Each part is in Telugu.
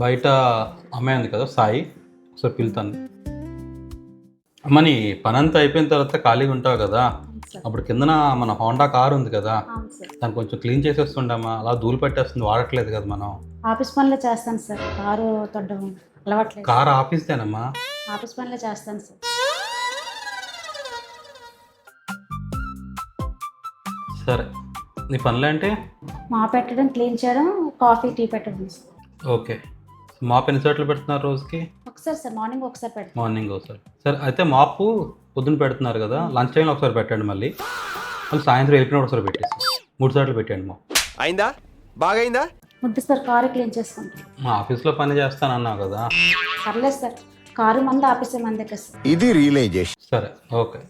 బయట అమ్మాయి ఉంది కదా సాయి, ఒకసారి పిలుతాను. అమ్మ నీ పని అంతా అయిపోయిన తర్వాత ఖాళీగా ఉంటావు కదా, అప్పుడు కిందన మన హోండా కార్ ఉంది కదా, దాన్ని కొంచెం క్లీన్ చేసేస్తుండమ్మా. అలా ధూళి పట్టేస్తుంది, వాడట్లేదు కదా మనం. ఆఫీస్ పనిలో చేస్తాను సార్, కారు తొడ్డం అలవాట్లేదు. కార్ ఆఫీస్దేనమ్మా. ఆఫీస్ పనిలో చేస్తాను సార్. సరే, నీ పనులు ఏంటి? మా పెట్టడం, క్లీన్ చేయడం, కాఫీ టీ పెట్టడం సార్. ఓకే. మాప్ ఎన్ని చోట్ల పెడుతున్నారు రోజుకి? ఒకసారి సార్, మార్నింగ్ ఒకసారి పెడతాను. మార్నింగ్ ఒకసారి. సరే అయితే మాపు పొద్దున్న పెడుతున్నారు కదా, లంచ్ టైంలో ఒకసారి పెట్టండి, మళ్ళీ సాయంత్రం వెళ్ళిపోయిన ఒకసారి పెట్టేసి 3 సార్లు పెట్టండి. మా అయిందా? బాగా అయిందా? వద్దు సార్, కారు క్లీన్ చేసుకుంటాం. మా ఆఫీస్లో పని చేస్తానన్నావు కదా. పర్లేదు సార్, కారు మంది, ఆఫీస్ మంది కదా సార్. ఇది రియలైజేషన్. సరే ఓకే.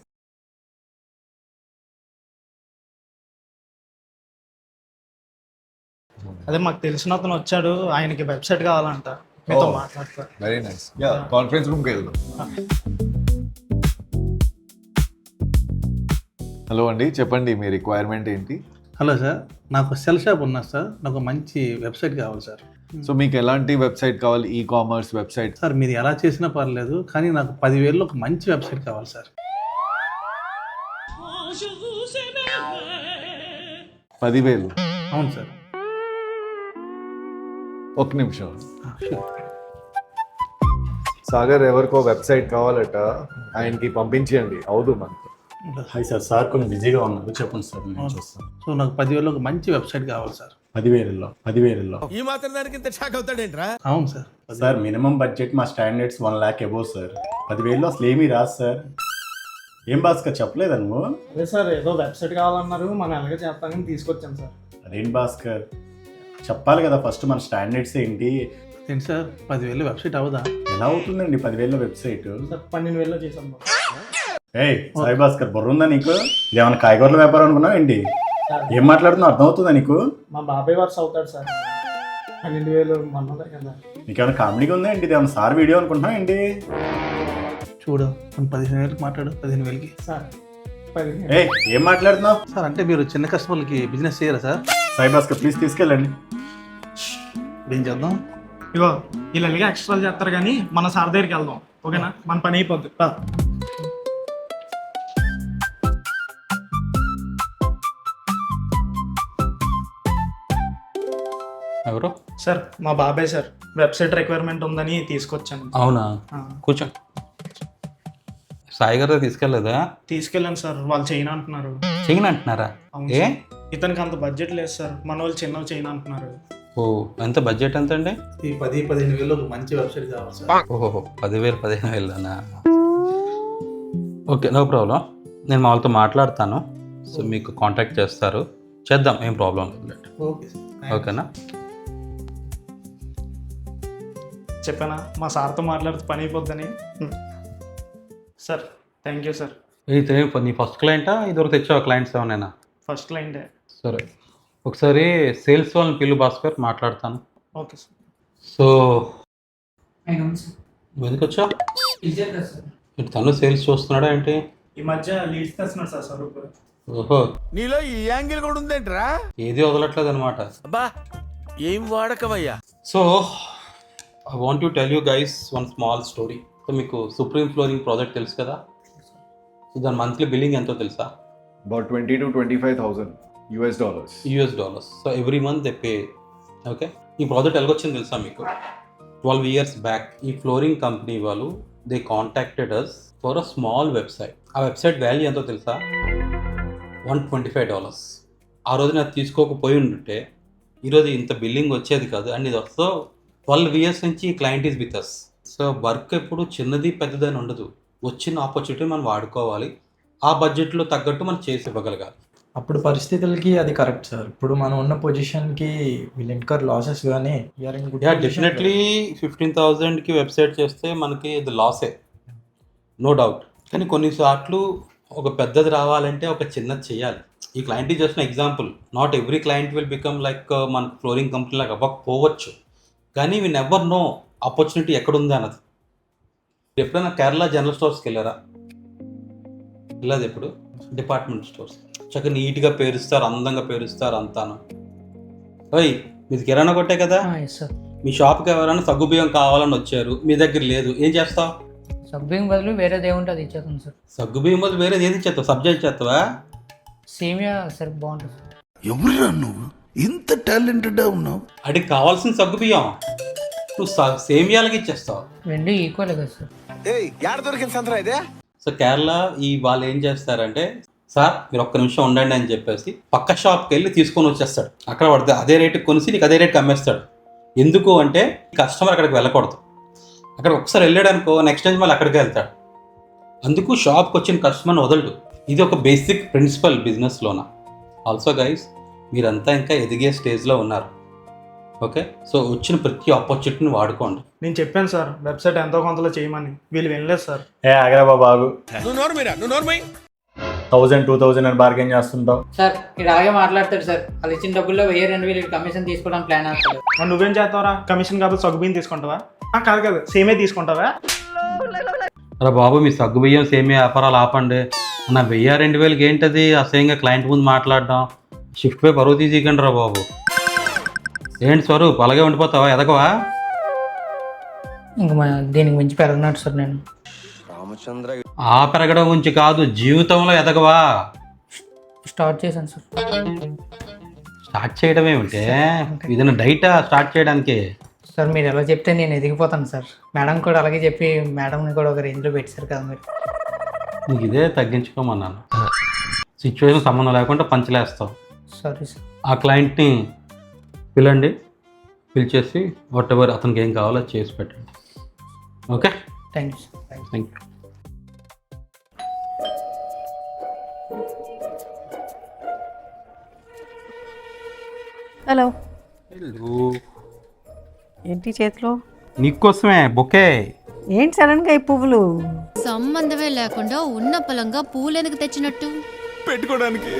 అదే మాకు తెలిసిన అతను వచ్చాడు, ఆయనకి వెబ్సైట్ కావాలంట, మీతో మాట్లాడతారు. Very nice. యా, కాన్ఫరెన్స్ రూమ్కి వెళ్దాం. హలో అండి, చెప్పండి మీ రిక్వైర్మెంట్ ఏంటి? హలో సార్, నాకు సెల్ షాప్ ఉన్నా సార్, నాకు మంచి వెబ్సైట్ కావాలి సార్. సో మీకు ఎలాంటి వెబ్సైట్ కావాలి? E commerce website? సార్ మీరు ఎలా చేసినా పర్లేదు, కానీ నాకు 10,000లో ఒక మంచి వెబ్సైట్ కావాలి సార్. 10,000? అవును సార్. ఒక నిమిషం. సాగర్ ఎవరికో వెబ్సైట్ కావాలట, ఆయనకి పంపించేయండి, అవుదు మనకు. హాయ్ సార్, సార్ కొంచెం బిజీగా ఉన్నారు, చెప్పండి సార్ నేను చూస్తాను. సో నాకు 10,000లో ఒక మంచి వెబ్సైట్ కావాలి సార్. 10,000లో ఈ మాత్రం దానికి ఇంత షాక్ అవుతాడేంట్రా? అవును సార్. సార్ మినిమం బడ్జెట్ మా స్టాండర్డ్స్ 1 lakh అబోవ్ సార్. 10,000లో అసలు ఏమీ రాదు సార్. ఏం భాస్కర్ చెప్పలేదా నువ్వు? అదే సార్, ఏదో వెబ్సైట్ కావాలన్నారు, మనం ఎలాగ చేస్తామని తీసుకొచ్చాం సార్. అదేంటి భాస్కర్, చెప్పాలి కదా ఫస్ట్ మన స్టాండర్డ్స్ ఏంటి. ఏంటి సార్, 10,000లో వెబ్సైట్ అవుదా? ఎలా అవుతుందండి 10,000లో వెబ్సైట్? సార్ 12,000లో చేసాం బాబు. ఏయ్ సాయి భాస్కర్, బుర్ర ఉందా నీకు? ఏమైనా కాయగూరల వ్యాపారం అనుకున్నావు ఏంటి? ఏం మాట్లాడుతున్నావు అర్థమవుతుందా నీకు? మా బాబాయ్ వర్స్ అవుతాడు సార్, 12,000 మన్నదే కదా. నీకేమైనా కామెడీగా ఉందా ఏంటి? ఏమైనా సార్ వీడియో అనుకుంటున్నావు ఏంటి? చూడు, మనం 15,000కి మాట్లాడు. 15,000కి సార్ 15,000. ఏయ్ ఏం మాట్లాడుతున్నావు? సార్, అంటే మీరు చిన్న కస్టమర్లకి బిజినెస్ చేయరా సార్? సాయి భాస్కర్ ప్లీజ్ తీసుకెళ్ళండి. ఏం చేద్దాం? ఇగో వీళ్ళు ఎలాగ ఎక్స్ట్రా చేస్తారు, కానీ మన సార్ దగ్గరికి వెళ్దాం, ఓకేనా? మన పని అయిపోద్ది. ఎవరు? సార్ మా బాబాయ్ సార్, వెబ్సైట్ రిక్వైర్మెంట్ ఉందని తీసుకొచ్చాను. అవునా, కూర్చో. సాయి గారు తీసుకెళ్ళలేదా? తీసుకెళ్ళాను సార్, వాళ్ళు చేయను అంటున్నారు. చెయ్యను అంటున్నారా? అవును ఏ? సార్. ఇతనికి అంత బడ్జెట్ లేదు సార్, మన వాళ్ళు చిన్నవి చేయను అంటున్నారు. ఓ, ఎంత బడ్జెట్ ఎంత అండి? ఈ 10-15,000లో ఒక మంచి వెబ్సైట్ కావాలి సార్. ఓహో, 10,000 15,000నా? Okay, no problem. నేను మా వాళ్ళతో మాట్లాడతాను. సో మీకు కాంటాక్ట్ చేస్తారు, చేద్దాం, ఏం ప్రాబ్లం లేదు. Okay sir. ఓకేనా? చెప్పానా మా సార్తో మాట్లాడితే పని అయిపోద్దని. Sir thank you sir. ఇది నీ ఫస్ట్ క్లయింటా? ఇదివరకు తెచ్చావా క్లయింట్స్ ఏమైనా? ఫస్ట్ క్లయింటే. సరే, ఒకసారి సేల్స్ వాళ్ళని పిలు భాస్కర్, మాట్లాడతాను. Okay sir. సో నువ్వు ఎందుకు వచ్చావు? ఇటు తను సేల్స్ చూస్తున్నాడా ఏంటి? ఈ మధ్య లీడ్స్ తెస్తున్నాడు సార్ స్వరూప్. ఓహో, నీలో ఈ యాంగిల్ కూడా ఉందేంట్రా? ఏది వదలట్లేదు అనమాట. అబ్బా ఏం వాడకవయ్యా. So I want to tell you guys one small story. So మీకు సుప్రీం ఫ్లోరింగ్ ప్రాజెక్ట్ తెలుసు కదా? సో దాని మంత్లీ బిల్లింగ్ ఎంతో తెలుసా? About 20,000 to 25,000 US dollars. $. So every month they pay. Okay, ఈ ప్రాజెక్ట్ ఎలాగొచ్చింది తెలుసా మీకు? 12 years బ్యాక్ ఈ ఫ్లోరింగ్ కంపెనీ వాళ్ళు they contacted us for a small website. ఆ వెబ్సైట్ వాల్యూ ఎంతో తెలుసా? $125. ఆ రోజు నాకు తీసుకోకపోయి ఉంటే ఈరోజు ఇంత బిల్లింగ్ వచ్చేది కాదు. అండ్ ఇది వస్తే 12 years నుంచి ఈ client is with us. So work ఎప్పుడు చిన్నది పెద్దదని ఉండదు, వచ్చిన ఆపర్చునిటీ మనం వాడుకోవాలి, ఆ బడ్జెట్లో తగ్గట్టు మనం చేసి ఇవ్వగలగాలి. అప్పుడు పరిస్థితులకి అది కరెక్ట్ సార్. ఇప్పుడు మనం ఉన్న పొజిషన్కి వీళ్ళు ఇన్కర్ లాసెస్ కానీ డెఫినెట్లీ 15,000కి వెబ్సైట్ చేస్తే మనకి ఇది లాసే, నో డౌట్. కానీ కొన్నిసార్లు ఒక పెద్దది రావాలంటే ఒక చిన్నది చేయాలి. ఈ client is just example. Not every client will become like మన ఫ్లోరింగ్ కంపెనీ లాగా అవ్వకపోవచ్చు, కానీ వీ నెవర్ నో ఆపర్చునిటీ ఎక్కడుంది అన్నది. ఎప్పుడైనా కేరళ జనరల్ స్టోర్స్కి వెళ్ళారా? వెళ్ళదు ఎప్పుడు? డిపార్ట్మెంట్ స్టోర్స్ చక్కగా నీట్గా పేరుస్తారు, అందంగా పేరుస్తారు అంతాను. ఓయ్ మీది కిరాణా కొట్టే కదా? మీ షాప్కి ఎవరైనా సగ్గుబియ్యం కావాలని వచ్చారు, మీ దగ్గర లేదు, ఏం చేస్తావు? సబ్బింగ్ బదులు వేరేది ఏముంటుంది అది ఇచ్చేస్తాం సార్. సగ్గుబియ్యం బదులు వేరేది ఏది ఇచ్చేస్తావు? సబ్జెక్ట్ చేస్తావా? సేమియా సార్ బాగుంటుంది సార్. ఎవరురా నువ్వు ఇంత టాలెంటెడ్ ఉన్నావు? అడిగి కావాల్సిన సగ్గుబియ్యం నువ్వు సేమియాలకి ఇచ్చేస్తావు. రెండు ఈక్వల్ కదా సార్. యాడ దొరికింది సంతరా ఇదే? సో కేరళ వాళ్ళు ఏం చేస్తారంటే, సార్ మీరు ఒక్క నిమిషం ఉండండి అని చెప్పేసి పక్క షాప్కి వెళ్ళి తీసుకొని వచ్చేస్తాడు. అక్కడ పడితే అదే రేటుకి కొనిసి నీకు అదే రేటుకి అమ్మేస్తాడు. ఎందుకు అంటే కస్టమర్ అక్కడికి వెళ్ళకూడదు. అక్కడ ఒకసారి వెళ్ళాడు అనుకో, నెక్స్ట్ టైం మళ్ళీ అక్కడికి వెళ్తాడు. అందుకు షాప్కి వచ్చిన కస్టమర్ని వదలడు. ఇది ఒక బేసిక్ ప్రిన్సిపల్ బిజినెస్లోన. ఆల్సో గైస్, మీరంతా ఇంకా ఎదిగే స్టేజ్లో ఉన్నారు. ఓకే, సో వచ్చిన ప్రతి ఆపర్చునిటీని వాడుకోండి. నేను చెప్పాను సార్ వెబ్సైట్ ఎంతో కొంతలో చేయమని, వీళ్ళు వినలేదు సార్. ఆగరా బాబు, నువ్వు నోర్మీరా, నువ్వు నోర్మై. 1000 2000 అని బార్గెన్ చేస్తుంటావు. సార్ ఇక్కడ అలాగే మాట్లాడతాడు సార్. వాళ్ళు ఇచ్చిన డబ్బుల్లో 1000-2000 కమిషన్ తీసుకోవడానికి ప్లాన్ వేస్తాడు. మరి నువ్వేం చేస్తావురా? కమిషన్ కాబట్టి సగ్గుబియ్యం తీసుకుంటావా? కాదు సేమే తీసుకుంటావా? అరే బాబు, మీ సగ్గుబియ్యం సేమియా వ్యాపారాలు ఆపండి. నా 1000-2000 ఏంటది అసహ్యంగా క్లయింట్ ముందు మాట్లాడడం? షిఫ్ట్ పై పరువు తీసికండి రా బాబు. ఏంటి స్వరూప్, అలాగే ఉండిపోతావా? ఎదగవా? ఇంకా దీనికి మించి పెరగనట్టు సార్ నేను. ఆ పెరగడం గురించి కాదు, జీవితంలో ఎదగవా? స్టార్ట్ చేశాను సార్. స్టార్ట్ చేయడం ఏమిటే? ఏదైనా డైటా స్టార్ట్ చేయడానికి? సార్ మీరు ఎలా చెప్తే నేను ఎదిగిపోతాను సార్. మేడం కూడా అలాగే చెప్పి మేడంని కూడా ఒక రేంజ్లో పెట్టారు కదా మీరు. నీకు ఇదే తగ్గించుకోమన్నాను. సిచ్యువేషన్ సంబంధం లేకుండా పంచలేస్తావు. Sorry sir. ఆ క్లయింట్ని పిలండి, పిలిచేసి వాట్ ఎవర్ అతనికి ఏం కావాలో అది చేసి పెట్టండి. Okay, thank you sir. Thank you. Hello, hello, ఏంటి చేతిలో? నీకోసమే బొకే. ఏంటి సడన్గా ఈ పువ్వులు? సంబంధమే లేకుండా ఉన్న పొలంగా పూలెందుకు తెచ్చినట్టు? పెట్టుకోవడానికి.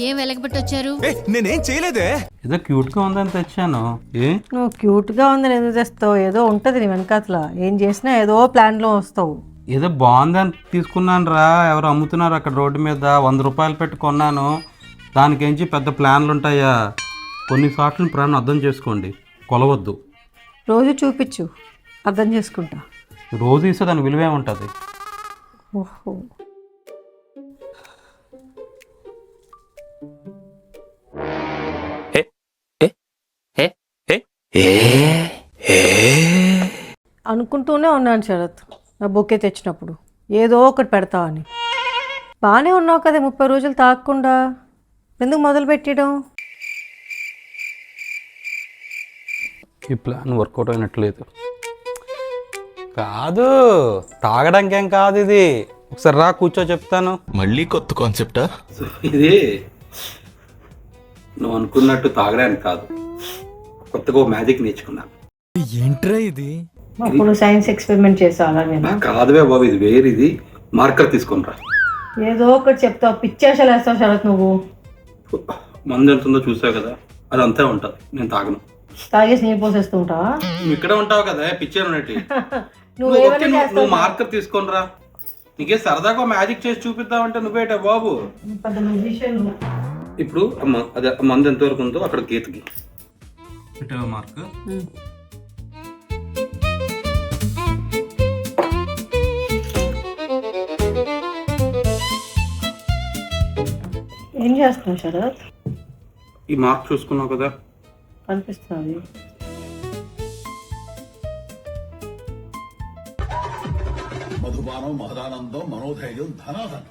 ఏం వెలగబెట్టొచ్చారు? నేనేం చేయలేదే. ఏదో క్యూట్గా ఉందని తెచ్చాను. నువ్వు క్యూట్గా ఉందని ఎందుకు తెస్తావు? ఏదో ఉంటుంది నీ వెనకాతల. ఏం చేసినా ఏదో ప్లాన్లో వస్తావు. ఏదో బాగుందని తీసుకున్నాను రా. ఎవరు అమ్ముతున్నారు అక్కడ రోడ్డు మీద, 100 రూపాయలు పెట్టి కొన్నాను. దానికేంచి పెద్ద ప్లాన్లు ఉంటాయా? కొన్నిసార్లు ప్రాణం అర్థం చేసుకోండి, కొలవద్దు. రోజు చూపించు, అర్థం చేసుకుంటా. రోజు ఇస్తే దాని విలువే ఉంటుంది. ఓహో, అనుకుంటూనే ఉన్నాను శరత్, నా బొకే తెచ్చినప్పుడు ఏదో ఒకటి పెడతా అని. బాగానే ఉన్నావు కదా 30 రోజులు తాగకుండా, ఎందుకు మొదలు పెట్టడం? ఈ ప్లాన్ వర్కౌట్ అయినట్లేదు. కాదు, తాగడానికి ఏం కాదు ఇది. ఒకసారి రా కూర్చో, చెప్తాను. మళ్ళీ కొత్త కాన్సెప్టా? ఇది నువ్వు అనుకున్నట్టు తాగడానికి కాదు, కొత్తగా మ్యాజిక్ నేర్చుకున్నాను. ఏంట్రా ఇది? అప్పుడు సైన్స్ ఎక్స్పెరిమెంట్ చేసావు అలాగే. కాదువే బాబు, ఇది వేరు. ఇది మార్కర్ తీసుకొని రా. ఏదో ఒకటి చెప్తావు, పిచ్చేషాలు వేస్తావు శరత్ నువ్వు. మందు ఎంత ఉందో చూసావు కదా, అది అంతే ఉంటుంది. నేను తాగను. తాగేసి నీళ్ళు పోసేస్తూ ఉంటావా? నువ్వు ఇక్కడే ఉంటావు కదా, పిచ్చాను ఉన్నట్టు. నువ్వేమైనా నువ్వు మార్కర్ తీసుకొని రా. నీకే సరదాగా మ్యాజిక్ చేసి చూపిద్దామంటే నువ్వేట బాబు. పెద్ద మ్యూజిషియన్. ఇప్పుడు అదే మందు ఎంతవరకు ఉందో అక్కడ గీతకి పెట్టావా మార్క్? ఏం చేస్తున్నావు శరత్? ఈ మార్క్ చూసుకున్నావు కదా, కనిపిస్తుంది. మధుపానం మహదానందం మనోధైర్యం ధనాధనం.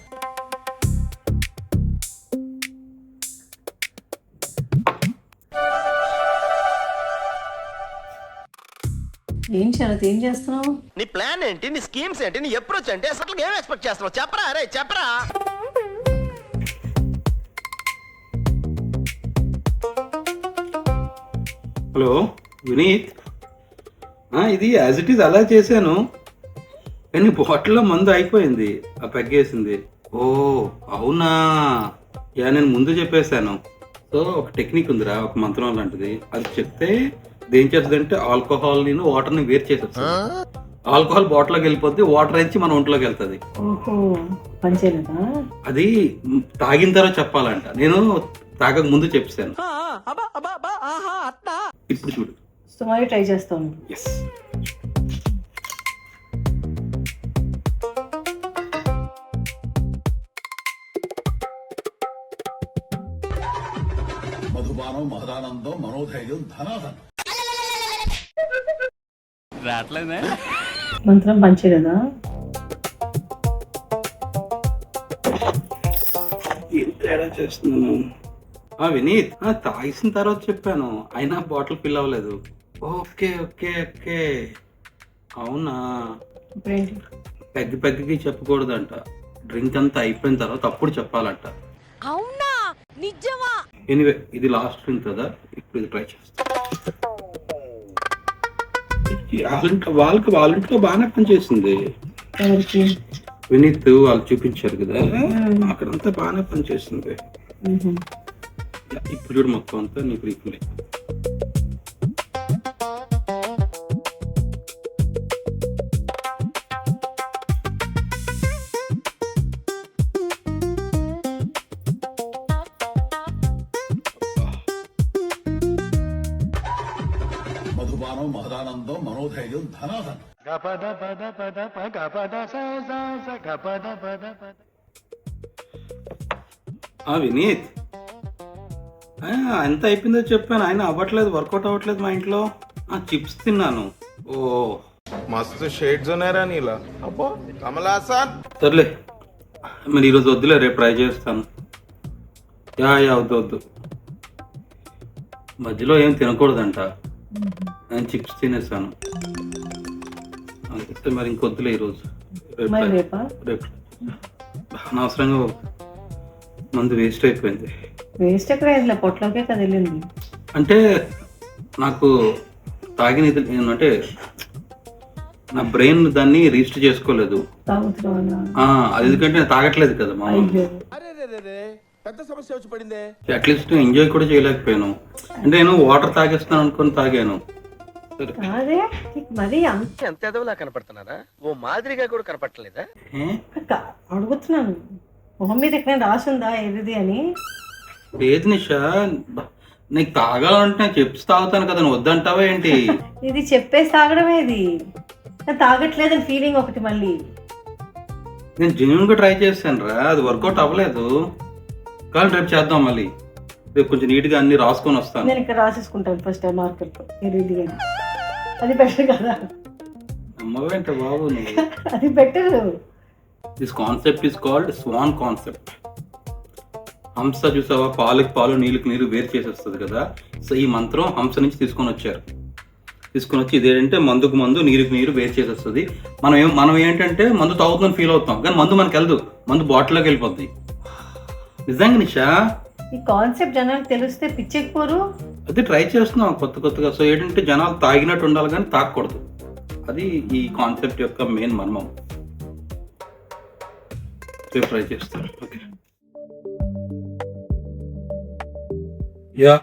ఏం శరత్, ఏం చేస్తున్నావు? నీ ప్లాన్ ఏంటి? నీ స్కీమ్స్ ఏంటి? నీ అప్రోచ్ ఏంటి? అసలు ఏం ఎక్స్పెక్ట్ చేస్తున్నావు? చెప్పరా అరే, చెప్పరా. హలో వినీత్, ఇది యాజ్ ఇట్ ఈజ్ అలా చేశాను, కానీ బాటిల్లో మందు అయిపోయింది, ఆ పెగ్గేసింది. ఓ అవునా, యా నేను ముందు చెప్పేశాను. సో ఒక టెక్నిక్ ఉందిరా, ఒక మంత్రం లాంటిది. అది చెప్తే దేం చేస్తుందంటే ఆల్కహాల్ ని వాటర్ ని వేరు చేసేస్తుంది. ఆల్కహాల్ బాటిల్లోకి వెళ్ళిపోద్ది, వాటర్ నుంచి మన ఒంట్లోకి వెళ్తుంది. ఓహో, పనిచేయలేదా? అది తాగిన తర్వాత చెప్పాలంట, నేను తాగక ముందు చెప్పాను. ఇప్పుడు చూడు, సో మరి ట్రై చేస్తాను. ఎస్. మంత్రం పంచేదా? ఏం తేడా చేస్తున్నాను? వినీత్, తాగేసిన తర్వాత చెప్పాను, అయినా బాటిల్ ఫిల్ అవ్వలేదు. ఓకే ఓకే ఓకే, అవునా? ఇప్పుడేంటి? పెగ్గికి చెప్పకూడదంట, డ్రింక్ అంతా అయిపోయిన తర్వాత అప్పుడు చెప్పాలంట. అవునా? నిజమా? ఎనీవే, ఇది లాస్ట్ డ్రింక్ కదా, ఇప్పుడు ఇది ట్రై చేస్తా. వాళ్ళింట్లో బాగానే పనిచేసింది. ఎవరికి? వినీత్ వాళ్ళు చూపించారు కదా, అక్కడంతా బాగానే పనిచేసింది. ఇప్పుడు చూడు, మొత్తం అంతా నీకు రీఫిల్. వినీత్, ఎంత అయిపోయిందో చెప్పాను, ఆయన అవ్వట్లేదు, వర్కౌట్ అవ్వట్లేదు మా ఇంట్లో. చిప్స్ తిన్నాను. ఓ మస్తు షేడ్స్ ఉన్నారా నీలా? అబ్బో కమలాసన్. సర్లే, మరి ఈరోజు వద్దులే, రేపు ట్రై చేస్తాను. యా వద్దు, మధ్యలో ఏం తినకూడదంట. నేను చిప్స్ తినేస్తాను, అంతే. మరి ఇంకొద్దులే ఈరోజు, రేపు అనవసరంగా మందు వేస్ట్ అయిపోయింది. వేస్ట్ ఎక్కడ అయిందిలే, పొట్లోకే కదా వెళ్ళింది. అంటే నాకు తాగిన అంటే నా బ్రెయిన్ దాన్ని రిజిస్టర్ చేసుకోలేదు. అది ఎందుకంటే నేను తాగట్లేదు కదా మా. పెద్ద సమస్య వచ్చి పడిందే. అట్లీస్ట్ ఎంజాయ్ కూడా చేయలేకపోయాను. అంటే నేను వాటర్ తాగేస్తాను అనుకుని తాగాను. అదే మరి ఎంత ఎదవలా కనపడుతున్నారా? ఓ మాదిరిగా కూడా కనపడలేదా? అడుగుతున్నాను, మొహం మీద ఎక్కడ రాసిందా ఏది అని? లేదు నిషా, నీకు తాగాలంటే నేను చెప్పి తాగుతాను కదా, నువ్వు వద్దంటావా ఏంటి? ఇది చెప్పేసి తాగడమే, ఇది తాగట్లేదని ఫీలింగ్ ఒకటి. మళ్ళీ నేను జెన్యున్ గా ట్రై చేశాను రా, అది వర్కౌట్ అవ్వలేదు. కానీ రేపు చేద్దాం మళ్ళీ. రేపు కొంచెం నీట్ గా అన్ని రాసుకొని వస్తాను. నేను ఇక్కడ రాసేసుకుంటాను ఫస్ట్ టైం మార్కెట్ లో. అది బెటర్ కదా? అమ్మవేంట బాబు నువ్వు. అది better. This concept is called swan concept. హంస చూసావా, పాలకు పాలు నీళ్ళకి నీరు వేరు చేసేస్తుంది కదా. సో ఈ మంత్రం హంస నుంచి తీసుకొని వచ్చి ఇదేంటంటే మందుకు మందు నీరుకి నీరు వేరు చేసేస్తుంది. మనం ఏంటంటే మందు తాగుతుందని ఫీల్ అవుతాం, కానీ మందు మనకు వెళ్ళదు, మందు బాటిల్లోకి వెళ్ళిపోద్ది. నిజంగా నిషా, ఈ కాన్సెప్ట్ జనాలకు తెలిస్తే పిచ్చెక్కిపోరు. అది ట్రై చేస్తున్నాం కొత్తగా. సో ఏంటంటే జనాలు తాగినట్టు ఉండాలి కానీ తాగకూడదు. అది ఈ కాన్సెప్ట్ యొక్క మెయిన్ మర్మం. ట్రై చేస్తాను. ఓకే యా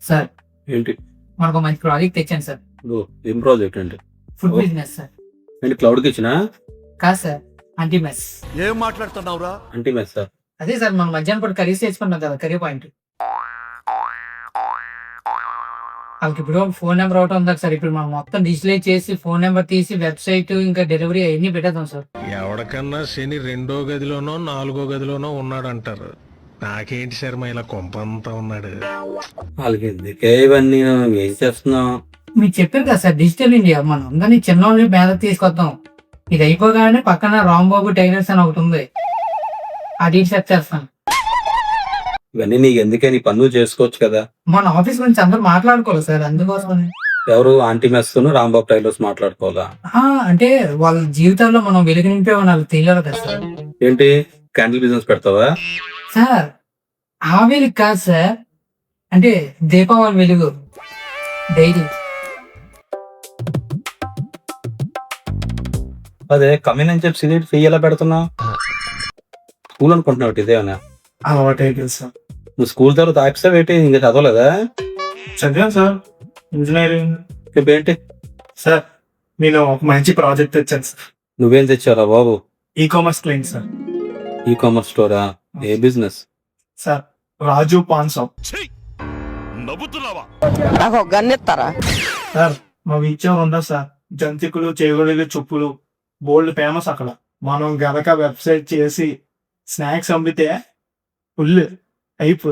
సార్, ఏంటి? మనకు మంచి ప్రాజెక్ట్ తెచ్చాను సార్. ఏం ప్రాజెక్ట్ అంటే? Food business sir. ఏంటి, క్లౌడ్ కిచెనా? కాదు సార్, అంటీ మెస్. ఏం మాట్లాడుతున్నావురా? అంటే మెస్ సార్? అదే సార్, మనం మధ్యాహ్నం పూట కర్రీస్ తెచ్చుకున్నాం కదా, కర్రీ పాయింట్. వాళ్ళకి ఇప్పుడు ఫోన్ నెంబర్ ఒకటి ఉంది సార్. ఇప్పుడు మనం మొత్తం డిజిటలైజ్ చేసి ఫోన్ నెంబర్ తీసి వెబ్సైట్ ఇంకా డెలివరీ అవన్నీ పెట్టేద్దాం సార్. ఎవరికన్నా శని 2వ గదిలోనో 4వ గదిలోనో ఉన్నాడంటారు. నాకేంటి శర్మ ఇలా కొంపంతా ఉన్నాడు. వాళ్ళకి ఎందుకే ఇవన్నీ, ఏం చేస్తున్నావు? మీకు చెప్పారు కదా సార్, డిజిటల్ ఇండియా. మనం అందరినీ చిన్న మీద తీసుకొద్దాం. ఇది అయిపోగానే పక్కన రాంబాబు టైలర్స్ అని ఒకటి ఉంది, అది సెట్ చేస్తాను. ఇవన్నీ నీకు ఎందుకే, నీ పనులు చేసుకోవచ్చు కదా. మన ఆఫీస్ గురించి అందరూ మాట్లాడుకోవాలి సార్, అందుకోసం. ఎవరు? ఆంటీ మెస్ రాంబాబు టైలర్స్ మాట్లాడుకోవాలా? అంటే వాళ్ళ జీవితాల్లో మనం వెలుగు నింపే వాళ్ళు తెలియాలి కదా సార్. ఏంటి, క్యాండిల్ బిజినెస్ పెడతావా? సార్ ఆ వెలుగు కాదు సార్, అంటే దీపావళి వెలుగు డైలీ. అదే కమిన్ అని చెప్పి సిగరెట్ ఫీ ఎలా పెడుతున్నావు? స్కూల్ అనుకుంటున్నావు ఇదేనా? అలవాటు అయిపోయింది సార్. నువ్వు స్కూల్ తర్వాత ఆపిస్తావు ఏంటి, ఇంకా చదవలేదా? చదివాను సార్, ఇంజనీరింగ్. ఏంటి సార్, నేను ఒక మంచి ప్రాజెక్ట్ తెచ్చాను సార్. నువ్వేం తెచ్చారా బాబు? Ecommerce client sir. ఈ-కామర్స్ స్టోరా? ఏ business? Sir, Raju paan shop. నాకు గన్నెత్తారా? సార్ మా వీచర్ ఉండదు సార్, జంతికలు చేగొడలు చెప్పులు బోల్డ్ ఫేమస్ అక్కడ. మనం గనక వెబ్సైట్ చేసి స్నాక్స్ అమ్మితే ఫుల్ అయిపో.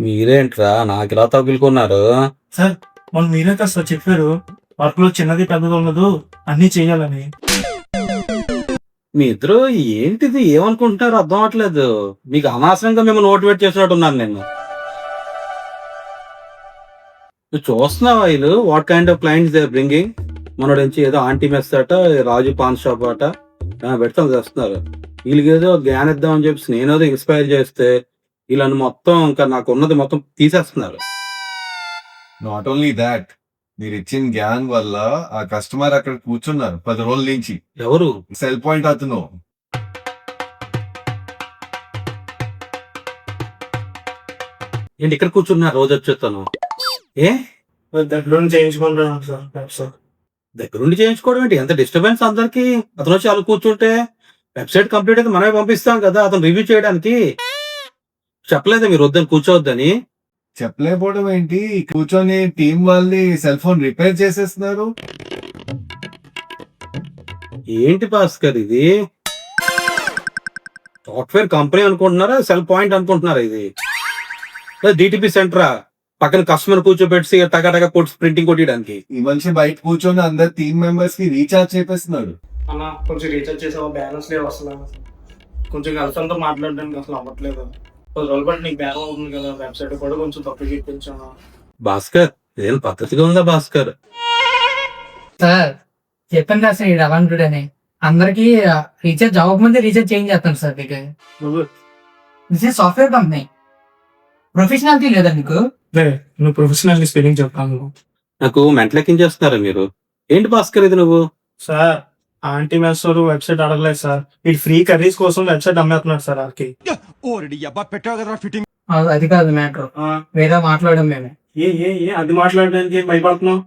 మీరేంట్రా నాకు ఇలా తగులుకున్నారు? సార్ మనం మీరే కదా సార్ చెప్పారు వర్క్ లో చిన్నది పెద్దది ఉండదు అన్ని చెయ్యాలని. మీ ఇద్దరు ఏంటిది ఏమనుకుంటున్నారు అర్థం అవట్లేదు. మీకు అనవసరంగా మేము మోటివేట్ చేసినట్టున్నాను నేను. నువ్వు చూస్తున్నావా వీళ్ళు what kind of clients they bringing? మనోడు నుంచి ఏదో ఆంటీ మెస్ అట, రాజు పాన్ షాప్ అట పెడతాం చేస్తున్నారు. వీళ్ళకి ఏదో జ్ఞానం ఇద్దామని చెప్పి నేనేదో ఇన్స్పైర్ చేస్తే వీళ్ళని మొత్తం ఇంకా నాకు ఉన్నది మొత్తం తీసేస్తున్నారు. నాట్ ఓన్లీ దాట్, మీరు ఇచ్చిన గ్యాంగ్ వల్ల ఆ కస్టమర్ అక్కడ కూర్చున్నారు 10 రోజుల నుంచి. ఎవరు? సెల్ పాయింట్ అతను. ఏంటి ఇక్కడ కూర్చున్నారు? రోజు వచ్చేస్తాను. ఏ దగ్గర నుంచి చేయించుకుంటున్నాను సార్ వెబ్సైట్. దగ్గరుండి చేయించుకోవడం ఏంటి? ఎంత డిస్టర్బెన్స్ అందరికి. అతను వచ్చి వాళ్ళు కూర్చుంటే వెబ్సైట్ కంప్లీట్ అయితే మనమే పంపిస్తాం కదా అతను రివ్యూ చేయడానికి. చెప్పలేదా మీరు వద్దని కూర్చోవద్దని? చెప్పలేకపోవడం ఏంటి, కూర్చొని టీం వాళ్ళని సెల్ ఫోన్ రిపేర్ చేసేస్తున్నారు. ఏంటి భాస్కర్ ఇది? సాఫ్ట్వేర్ కంపెనీ అనుకుంటున్నారా, సెల్ పాయింట్ అనుకుంటున్నారా? ఇది డిటిపి సెంటరా? పక్కన కస్టమర్ కూర్చోబెట్టి టగా కోట్స్ ప్రింటింగ్ కొట్టడానికి. ఈ మనిషి బయట కూర్చొని అందరు టీం మెంబర్స్ కి రీఛార్జ్ చేపిస్తున్నాడు. అన్న కొంచెం రీఛార్జ్ చేసావా, బ్యాలెన్స్ లేవు అసలు. కొంచెం గర్ల్ఫ్రెండ్తో మాట్లాడడానికి అసలు అవ్వట్లేదు. 10 రోజులు బట్టి నీకు బ్యాన్ అవుతుంది కదా, వెబ్సైట్ కూడా కొంచెం తప్పు చెప్పించాను. భాస్కర్ ఏం పద్ధతిగా ఉందా భాస్కర్? సార్ చెప్పండి సార్ ఈ అవంతుడు అని అందరికి రీఛార్జ్ అవ్వకముందే రీఛార్జ్ చేంజ్ చేస్తాను సార్. నువ్వు సాఫ్ట్వేర్ కంపెనీ ప్రొఫెషనాలిటీ లేదా నీకు? నువ్వు ప్రొఫెషనల్ స్పెల్లింగ్ చెప్తాను. నాకు మెంటలెక్కించేస్తున్నారా మీరు? ఏంటి భాస్కర్ ఇది నువ్వు? సార్ ఆంటీ మెస్ వెబ్సైట్ అడగలేదు సార్, వీడు ఫ్రీ కర్రీస్ కోసం వెబ్సైట్ అమ్మేస్తున్నాడు సార్ ఆడికి. అది కాదు మ్యాటర్, వేరే మాట్లాడడం మేమే. అది మాట్లాడడానికి భయపడుతున్నావు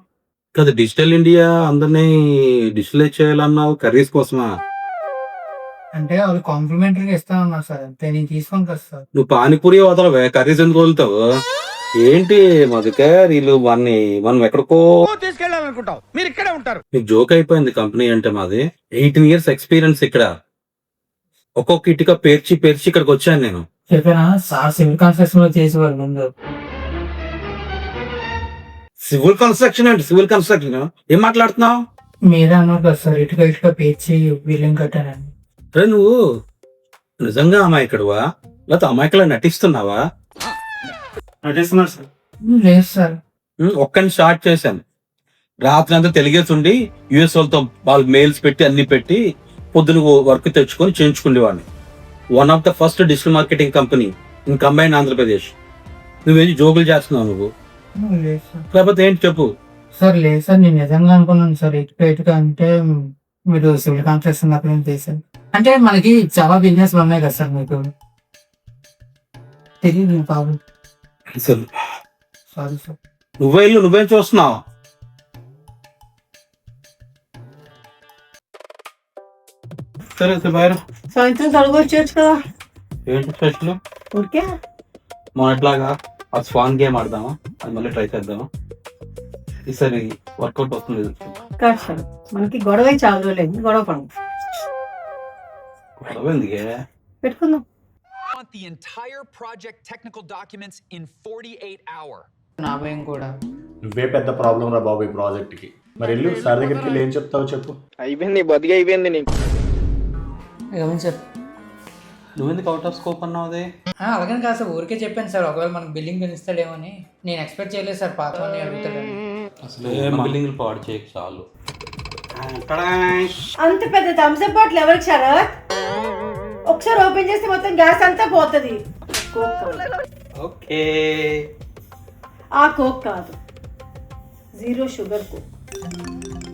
కదా. డిజిటల్ ఇండియా అందరినీ డిజిటలైజ్ చేయాలన్నావు, కర్రీస్ కోసమా? అంటే వాళ్ళు కాంప్లిమెంటరీగా ఇస్తానన్నారు సార్, అంతే. నేను తీసుకోను కదా సార్. నువ్వు పానీపూరి వదలవే, కర్రీస్ ఎందుకు వదులుతావు? ఏంటి మధుకర్ వీళ్ళు మనం ఎక్కడికో తీసుకెళ్ళాలనుకుంటావు, మీరు ఇక్కడే ఉంటారు. నీకు జోక్ అయిపోయింది కంపెనీ అంటే. మాది 18 years ఎక్స్పీరియన్స్ ఇక్కడ. ఒక్కొక్క ఇటుక పేర్చి ఇక్కడికి వచ్చాను నేను. చెప్పానా సార్, సివిల్ కన్స్ట్రక్షన్ లో చేసేవాళ్ళు ముందు. సివిల్ కన్స్ట్రక్షన్ అంటే సివిల్ కన్స్ట్రక్షన్ ఏం మాట్లాడుతున్నావు? మీరే అన్నారు కదా సార్, ఇటుక పేర్చి బిల్డింగ్ కట్టానని. అరే నువ్వు నిజంగా అమాయకుడువా లేకపోతే అమాయకులా నటిస్తున్నావా? నటిస్తున్నారు సార్. లేదు సార్. ఒక్కని స్టార్ట్ చేశాను, రాత్రి అంతా తెలిగేసి యుఎస్ వాళ్ళతో వాళ్ళు మెయిల్స్ పెట్టి అన్ని పెట్టి పొద్దున వర్క్ తెచ్చుకొని చేయించుకునేవాడిని. One of the first digital marketing company in combine Andhra Pradesh. నువ్వేంటి జోకులు చేస్తున్నావు నువ్వు? లేదు సార్. లేకపోతే ఏంటి చెప్పు. సార్ లేదు సార్, నేను నిజంగా అనుకున్నాను సార్. ఇటుక అంటే మీరు సివిల్ కన్స్ట్రక్షన్ అక్కడ చేశారు అంటే మనకి చాలా బిజినెస్ ఉన్నాయి కదా సార్, మీకు తెలియదు బాబు. Sorry sir. నువ్వేం చూస్తున్నావు? సరే బాయ్. సాయంత్రం తలుగు వచ్చేయచ్చు కదా. ఏంటి స్పెషల్? ఓకే మొన్నట్లాగా ఆ స్వాన్ గేమ్ ఆడదామా? అది మళ్ళీ ట్రై చేద్దామా? ఈసారి వర్కౌట్ అవుతుంది. కాదు సార్, మనకి గొడవ చాలా రోజులేదు, గొడవ పడదు. గొడవ ఎందుకే? పెట్టుకుందాం. The entire project technical documents in 48 hours. నా భయం కూడా. నువ్వే పెద్ద ప్రాబ్లం రా బాబు ఈ ప్రాజెక్ట్ కి. మరి వెళ్ళు సార్ దగ్గరికి వెళ్ళి ఏం చెప్తావు చెప్పు. అయిపోయింది, బతికి అయిపోయింది నీకు. ఏమని సార్? నువ్వెందుకు అవుట్ ఆఫ్ స్కోప్ అన్నావు? అది అలాగని కాదు సార్, ఊరికే చెప్పాను సార్. ఒకవేళ మనకు బిల్డింగ్ పెంచుతాడేమో అని నేను ఎక్స్పెక్ట్ చేయలేదు సార్. పాతవన్నీ అడుగుతాడని. అసలు బిల్డింగ్లు పాడు చేయకు చాలు. అంత పెద్ద థమ్స్అప్ బాటిల్ ఎవరికి శరత్? ఒకసారి ఓపెన్ చేస్తే మొత్తం గ్యాస్ అంతా పోతుంది. ఓకే ఆ కోక్ కాదు, 0 షుగర్ కోక్.